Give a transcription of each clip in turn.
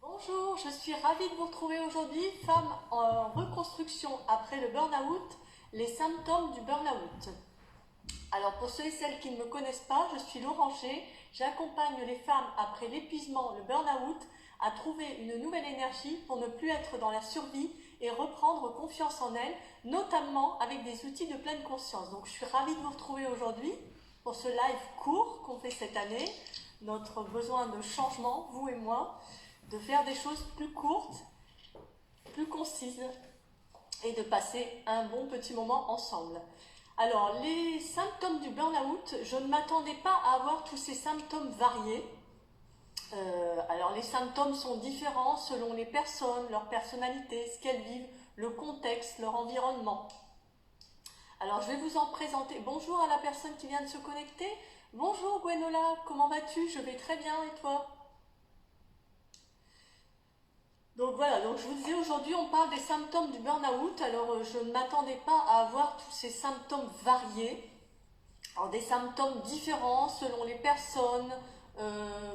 Bonjour, je suis ravie de vous retrouver aujourd'hui, femme en reconstruction après le burn-out, les symptômes du burn-out. Alors pour ceux et celles qui ne me connaissent pas, je suis Laurent G. J'accompagne les femmes après l'épuisement, le burn-out, à trouver une nouvelle énergie pour ne plus être dans la survie et reprendre confiance en elles, notamment avec des outils de pleine conscience. Donc je suis ravie de vous retrouver aujourd'hui pour ce live court qu'on fait cette année, notre besoin de changement, vous et moi, de faire des choses plus courtes, plus concises et de passer un bon petit moment ensemble. Alors, les symptômes du burn-out, je ne m'attendais pas à avoir tous ces symptômes variés. Alors, les symptômes sont différents selon les personnes, leur personnalité, ce qu'elles vivent, le contexte, leur environnement. Alors, je vais vous en présenter. Bonjour à la personne qui vient de se connecter. Bonjour Gwenola, comment vas-tu? Je vais très bien et toi? Donc voilà, donc je vous disais aujourd'hui on parle des symptômes du burn-out. Alors je ne m'attendais pas à avoir tous ces symptômes variés. Alors des symptômes différents selon les personnes,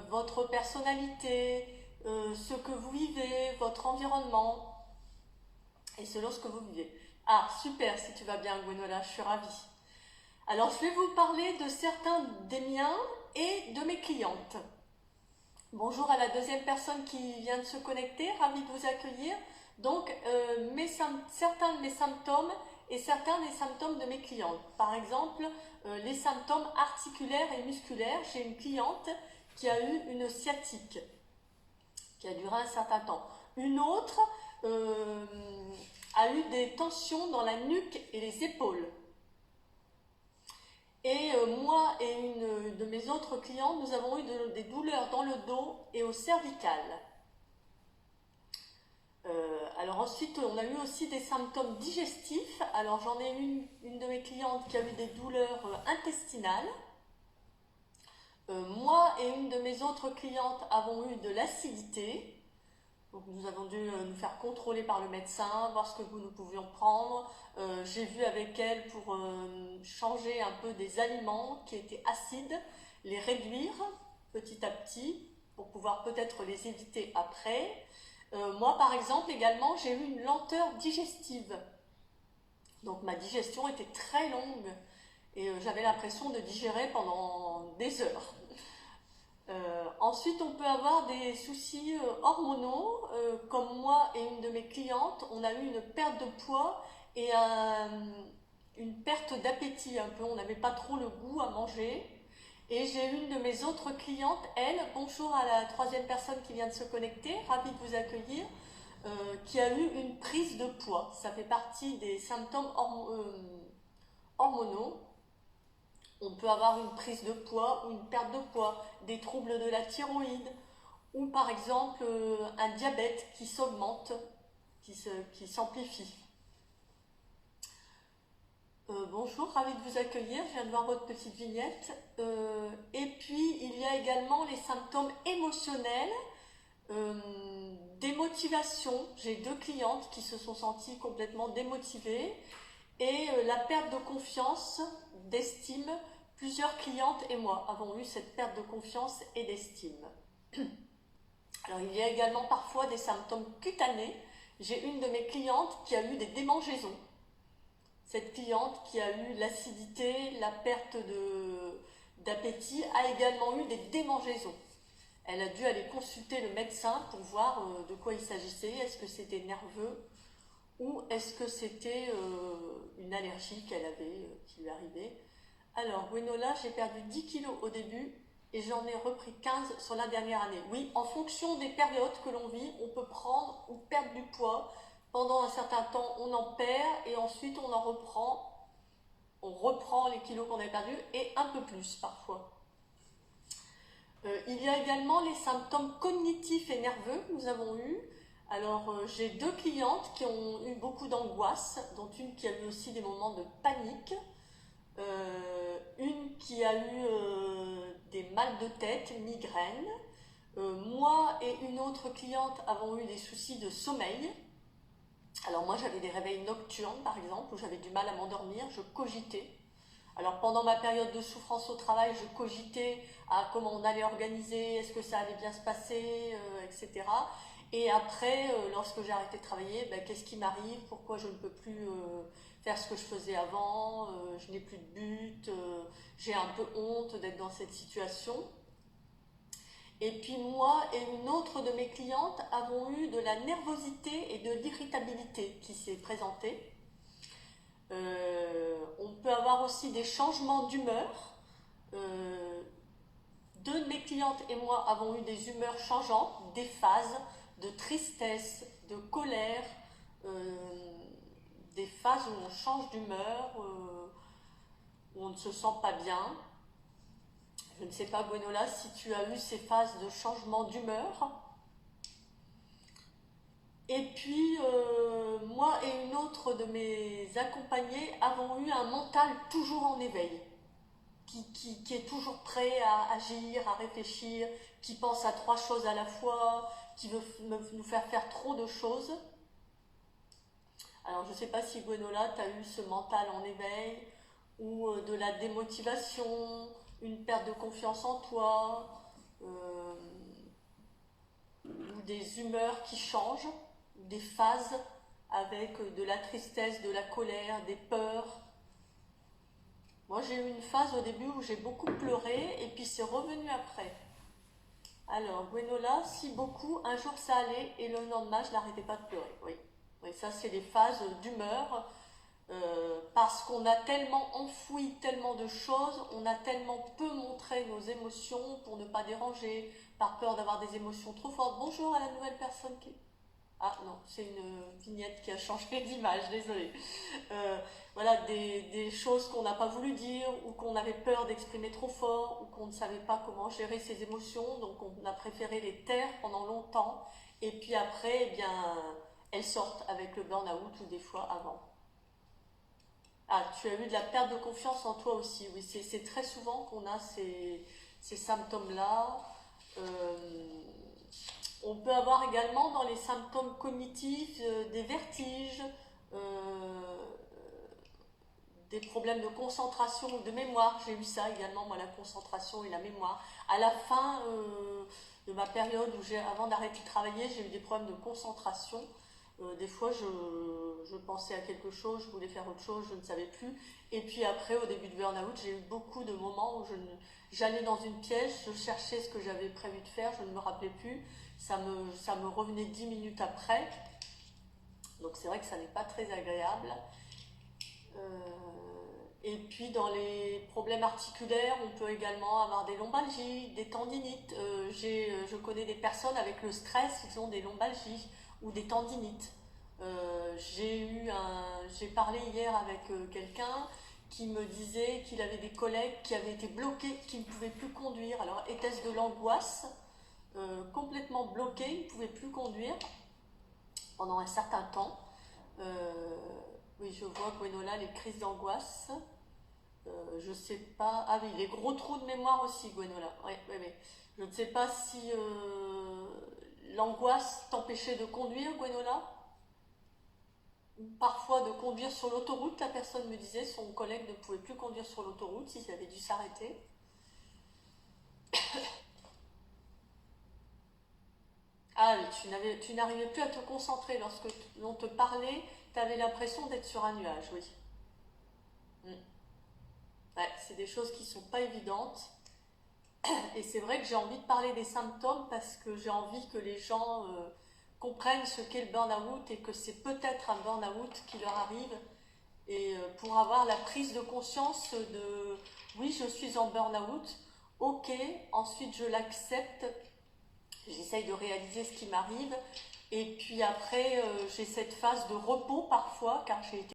votre personnalité, ce que vous vivez, votre environnement et selon ce que vous vivez. Ah super, si tu vas bien Gwenola, je suis ravie. Alors je vais vous parler de certains des miens et de mes clientes. Bonjour à la deuxième personne qui vient de se connecter, ravie de vous accueillir. Donc, certains de mes symptômes et certains des symptômes de mes clientes. Par exemple, les symptômes articulaires et musculaires. J'ai une cliente qui a eu une sciatique, qui a duré un certain temps. Une autre a eu des tensions dans la nuque et les épaules. Et moi et une de mes autres clientes, nous avons eu des douleurs dans le dos et au cervical. Alors ensuite, on a eu aussi des symptômes digestifs. Alors j'en ai une de mes clientes qui a eu des douleurs intestinales. Moi et une de mes autres clientes avons eu de l'acidité. Donc nous avons dû nous faire contrôler par le médecin, voir ce que nous pouvions prendre. J'ai vu avec elle pour changer un peu des aliments qui étaient acides, les réduire petit à petit pour pouvoir peut-être les éviter après. Moi par exemple également j'ai eu une lenteur digestive. Donc ma digestion était très longue et j'avais l'impression de digérer pendant des heures. Ensuite, on peut avoir des soucis hormonaux, comme moi et une de mes clientes, on a eu une perte de poids et une perte d'appétit un peu, on n'avait pas trop le goût à manger. Et j'ai une de mes autres clientes, elle, bonjour à la troisième personne qui vient de se connecter, ravie de vous accueillir, qui a eu une prise de poids. Ça fait partie des symptômes hormonaux. On peut avoir une prise de poids ou une perte de poids, des troubles de la thyroïde ou par exemple un diabète qui s'augmente, qui s'amplifie. Bonjour, ravie de vous accueillir, je viens de voir votre petite vignette. Et puis il y a également les symptômes émotionnels, démotivation. J'ai deux clientes qui se sont senties complètement démotivées et la perte de confiance, d'estime. Plusieurs clientes et moi avons eu cette perte de confiance et d'estime. Alors il y a également parfois des symptômes cutanés. J'ai une de mes clientes qui a eu des démangeaisons. Cette cliente qui a eu l'acidité, la perte d'appétit a également eu des démangeaisons. Elle a dû aller consulter le médecin pour voir de quoi il s'agissait. Est-ce que c'était nerveux ou est-ce que c'était une allergie qu'elle avait, qui lui arrivait. Alors, Gwenola, j'ai perdu 10 kilos au début et j'en ai repris 15 sur la dernière année. Oui, en fonction des périodes que l'on vit, on peut prendre ou perdre du poids. Pendant un certain temps, on en perd et ensuite on en reprend. On reprend les kilos qu'on a perdus et un peu plus parfois. Il y a également les symptômes cognitifs et nerveux que nous avons eus. Alors, j'ai deux clientes qui ont eu beaucoup d'angoisse, dont une qui a eu aussi des moments de panique. Une qui a eu des mal de tête, migraines. Moi et une autre cliente avons eu des soucis de sommeil. Alors moi j'avais des réveils nocturnes par exemple, où j'avais du mal à m'endormir, je cogitais. Alors pendant ma période de souffrance au travail, je cogitais à comment on allait organiser, est-ce que ça allait bien se passer, etc. Et après, lorsque j'ai arrêté de travailler, ben, qu'est-ce qui m'arrive? Pourquoi je ne peux plus faire ce que je faisais avant? Je n'ai plus de but, j'ai un peu honte d'être dans cette situation. Et puis moi et une autre de mes clientes avons eu de la nervosité et de l'irritabilité qui s'est présentée. On peut avoir aussi des changements d'humeur. Deux de mes clientes et moi avons eu des humeurs changeantes, des phases de tristesse, de colère, des phases où on change d'humeur, où on ne se sent pas bien. Je ne sais pas, Gwenola, si tu as eu ces phases de changement d'humeur. Et puis, moi et une autre de mes accompagnés avons eu un mental toujours en éveil, qui est toujours prêt à agir, à réfléchir, qui pense à 3 choses à la fois, qui veut nous faire trop de choses. Alors, je ne sais pas si Gwenola, tu as eu ce mental en éveil, ou de la démotivation, une perte de confiance en toi, ou des humeurs qui changent, des phases avec de la tristesse, de la colère, des peurs. Moi, j'ai eu une phase au début où j'ai beaucoup pleuré et puis c'est revenu après. Alors, Gwenola, si beaucoup, un jour ça allait et le lendemain, je n'arrêtais pas de pleurer. Oui, oui, ça c'est les phases d'humeur. Parce qu'on a tellement enfoui tellement de choses, on a tellement peu montré nos émotions pour ne pas déranger, par peur d'avoir des émotions trop fortes. Bonjour à la nouvelle personne qui... Ah non, c'est une vignette qui a changé d'image, désolée. Voilà, des choses qu'on n'a pas voulu dire, ou qu'on avait peur d'exprimer trop fort, ou qu'on ne savait pas comment gérer ses émotions, donc on a préféré les taire pendant longtemps, et puis après, eh bien, elles sortent avec le burn-out, ou des fois avant. Ah, tu as eu de la perte de confiance en toi aussi. Oui, c'est très souvent qu'on a ces symptômes-là. On peut avoir également dans les symptômes cognitifs des vertiges, des problèmes de concentration ou de mémoire. J'ai eu ça également, moi, la concentration et la mémoire. À la fin de ma période où avant d'arrêter de travailler, j'ai eu des problèmes de concentration. Des fois, je pensais à quelque chose, je voulais faire autre chose, je ne savais plus. Et puis après, au début de burn-out, j'ai eu beaucoup de moments où j'allais dans une pièce, je cherchais ce que j'avais prévu de faire, je ne me rappelais plus. Ça me revenait 10 minutes après. Donc c'est vrai que ça n'est pas très agréable. Et puis dans les problèmes articulaires, on peut également avoir des lombalgies, des tendinites. Je connais des personnes avec le stress, ils ont des lombalgies ou des tendinites. J'ai parlé hier avec quelqu'un qui me disait qu'il avait des collègues qui avaient été bloqués, qui ne pouvaient plus conduire. Alors était-ce de l'angoisse? Complètement bloqués, ils ne pouvaient plus conduire pendant un certain temps. Oui, je vois, Gwenola, les crises d'angoisse. Je sais pas. Ah oui, les gros trous de mémoire aussi, Gwenola. Oui, oui, oui. Je ne sais pas si l'angoisse t'empêchait de conduire, Gwenola. Ou parfois de conduire sur l'autoroute. La personne me disait son collègue ne pouvait plus conduire sur l'autoroute, s'il avait dû s'arrêter. Ah oui, tu n'arrivais plus à te concentrer lorsque l'on te parlait, tu avais l'impression d'être sur un nuage, oui. Ouais, c'est des choses qui ne sont pas évidentes. Et c'est vrai que j'ai envie de parler des symptômes parce que j'ai envie que les gens comprennent ce qu'est le burn-out et que c'est peut-être un burn-out qui leur arrive. Et pour avoir la prise de conscience de oui, je suis en burn-out, ok, ensuite je l'accepte, j'essaye de réaliser ce qui m'arrive. Et puis après, j'ai cette phase de repos parfois, car j'ai été